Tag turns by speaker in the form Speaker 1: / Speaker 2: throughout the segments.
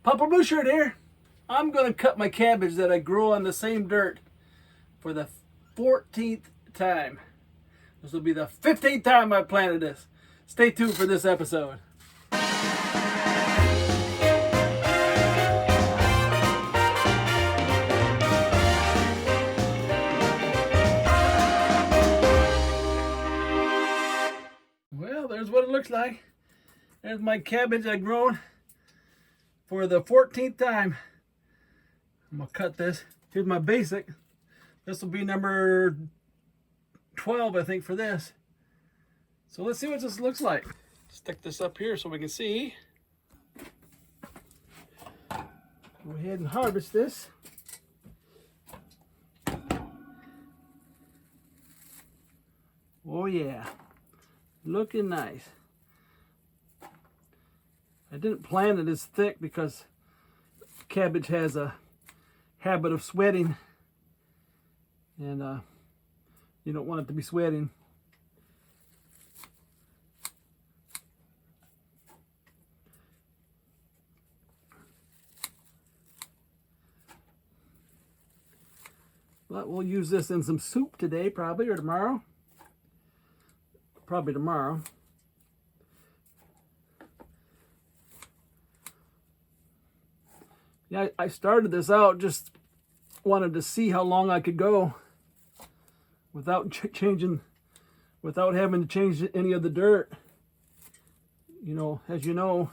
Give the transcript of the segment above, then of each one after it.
Speaker 1: Papa Blue Shirt here. I'm going to cut my cabbage that I grow on the same dirt for the 14th time. This will be the 15th time I planted this. Stay tuned for this episode. Well, there's what it looks like. There's my cabbage I've grown for the 14th time. I'm gonna cut this. Here's my basic. This will be number 12, I think, for this. So let's see what this looks like. Stick this up here so we can see. Go ahead and harvest this. Oh yeah, looking nice. I didn't plant it as thick because cabbage has a habit of sweating, and you don't want it to be sweating. But we'll use this in some soup today, probably, or tomorrow. Probably tomorrow. Yeah, I started this out, just wanted to see how long I could go without without having to change any of the dirt. You know, as you know,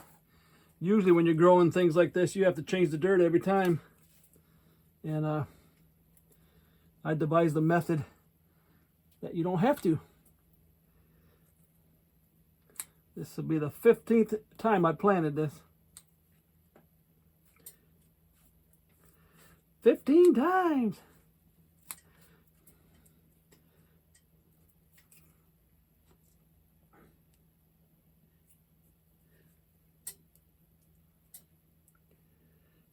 Speaker 1: usually when you're growing things like this, you have to change the dirt every time. And I devised a method that you don't have to. This will be the 15th time I planted this. 15 times.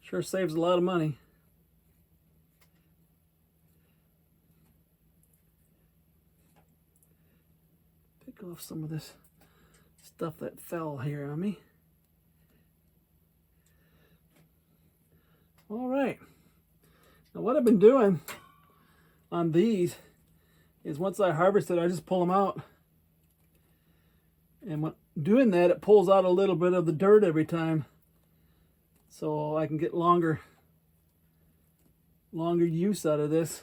Speaker 1: Sure saves a lot of money. Pick off some of this stuff that fell here on me. All right. Now what I've been doing on these is once I harvest it, I just pull them out. And when doing that, it pulls out a little bit of the dirt every time. So I can get longer use out of this.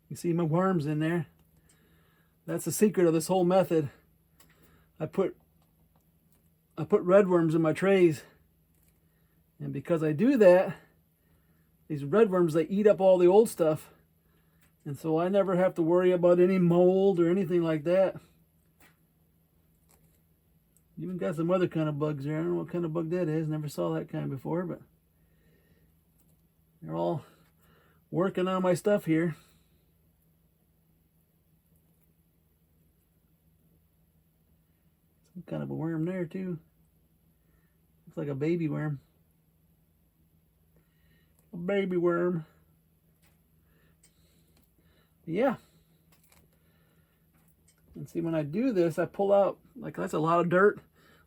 Speaker 1: You see my worms in there. That's the secret of this whole method. I put red worms in my trays. And because I do that, these red worms, they eat up all the old stuff. And so I never have to worry about any mold or anything like that. Even got some other kind of bugs there. I don't know what kind of bug that is. Never saw that kind before, but they're all working on my stuff here. Some kind of a worm there too. Looks like a baby worm. A baby worm. Yeah. And see, when I do this, I pull out, like, that's a lot of dirt.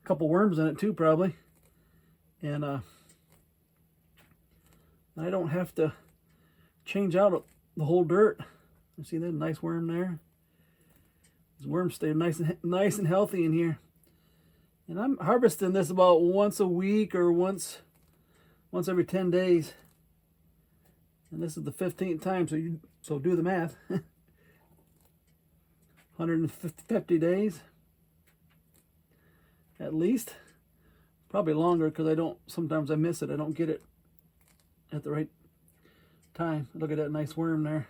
Speaker 1: A couple worms in it too, probably. And I don't have to change out the whole dirt. You see that nice worm there? These worms stay nice and healthy in here. And I'm harvesting this about once a week or once every 10 days. And this is the 15th time, so do the math. 150 days at least. Probably longer because sometimes I miss it. I don't get it at the right time. Look at that nice worm there.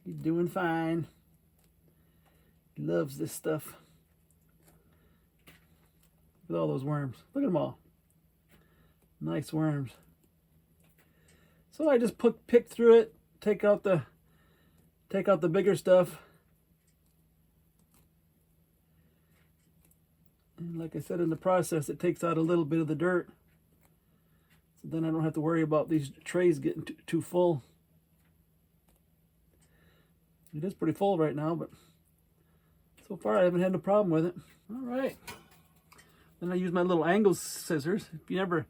Speaker 1: He's doing fine. He loves this stuff. Look at all those worms. Look at them all. Nice worms. So I just pick through it, take out the bigger stuff. And like I said, in the process, it takes out a little bit of the dirt. So then I don't have to worry about these trays getting too full. It is pretty full right now, but so far I haven't had no problem with it. All right. Then I use my little angle scissors. If you ever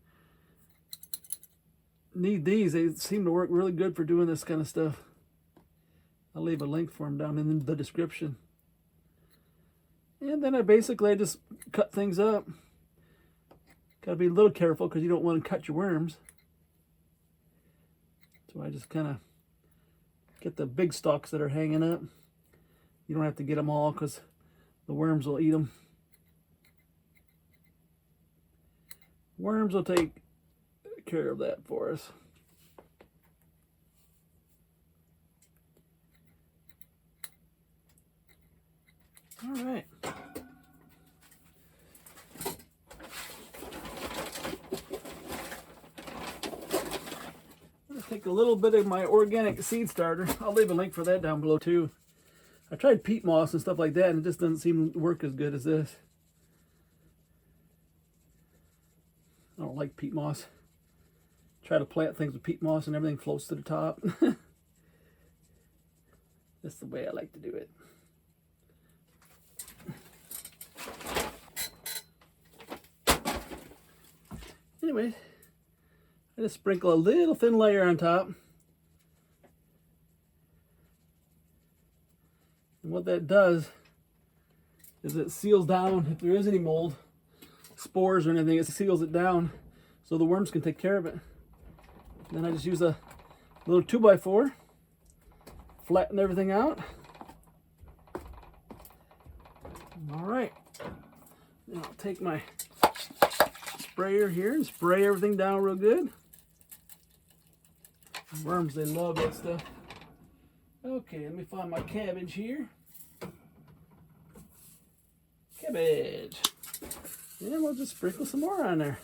Speaker 1: need these, they seem to work really good for doing this kind of stuff. I'll leave a link for them down in the description. And then I just cut things up. Gotta be a little careful because you don't want to cut your worms. So I just kind of get the big stalks that are hanging up. You don't have to get them all because the worms will eat them. Worms will take care of that for us. All right. I'm gonna take a little bit of my organic seed starter. I'll leave a link for that down below too. I tried peat moss and stuff like that, and it just doesn't seem to work as good as this. I don't like peat moss. Try to plant things with peat moss and everything floats to the top. That's the way I like to do it. Anyway, I just sprinkle a little thin layer on top. And what that does is it seals down, if there is any mold, spores or anything, it seals it down so the worms can take care of it. Then I just use a little 2x4, flatten everything out. All right, now I'll take my sprayer here and spray everything down real good. Worms, they love that stuff. Okay, let me find my cabbage here. Cabbage. And we'll just sprinkle some more on there.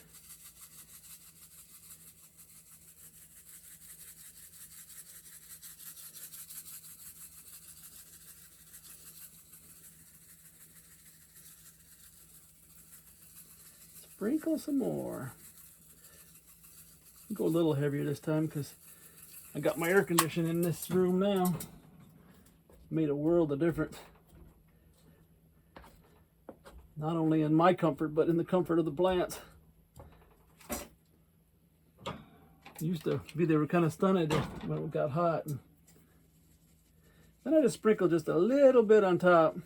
Speaker 1: Sprinkle some more. I'll go a little heavier this time because I got my air conditioning in this room now. Made a world of difference. Not only in my comfort, but in the comfort of the plants. Used to be, they were kind of stunted when it got hot. And then I just sprinkle just a little bit on top of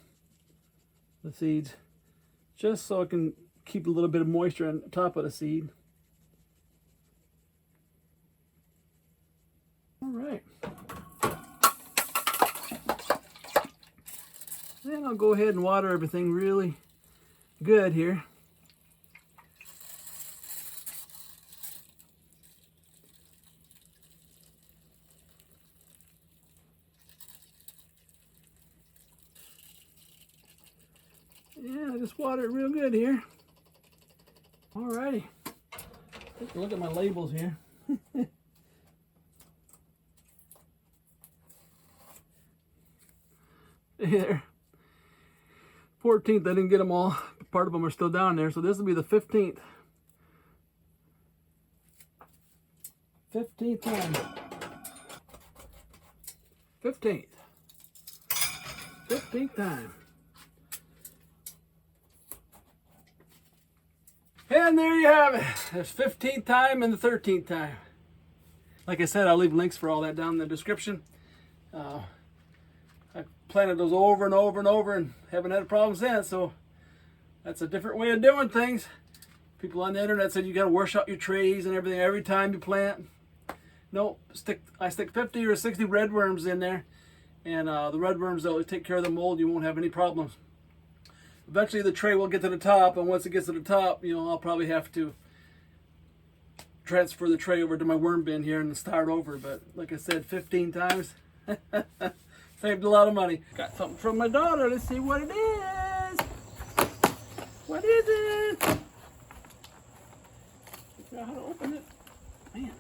Speaker 1: the seeds, just so I can keep a little bit of moisture on top of the seed. All right. Then I'll go ahead and water everything really good here. Yeah, just water it real good here. Alrighty. Take a look at my labels here. There. 14th, I didn't get them all. Part of them are still down there, so this will be the 15th. 15th time. 15th. 15th time. And there you have it. There's 15th time and the 13th time. Like I said, I'll leave links for all that down in the description. I planted those over and over and over and haven't had a problem since, so that's a different way of doing things. People on the internet said you got to wash out your trays and everything every time you plant. No, I stick 50 or 60 red worms in there, and the red worms, they'll take care of the mold. You won't have any problems. Eventually the tray will get to the top, and once it gets to the top, you know, I'll probably have to transfer the tray over to my worm bin here and start over. But like I said, 15 times. Saved a lot of money. Got something from my daughter. Let's see what it is. What is it? Figure out how to open it. Man.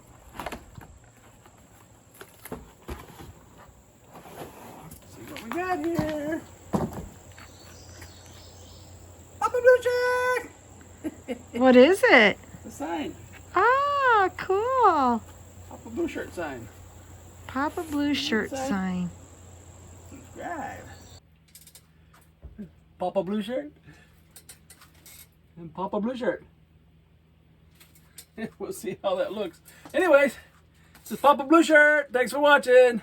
Speaker 1: Let's see what we got here. Papa Blue Shirt!
Speaker 2: What is it?
Speaker 1: The sign.
Speaker 2: Ah, cool.
Speaker 1: Papa Blue Shirt sign.
Speaker 2: Papa Blue Shirt sign.
Speaker 1: Subscribe. Papa Blue Shirt. and Papa Blue Shirt. We'll see how that looks. Anyways, this is Papa Blue Shirt. Thanks for watching.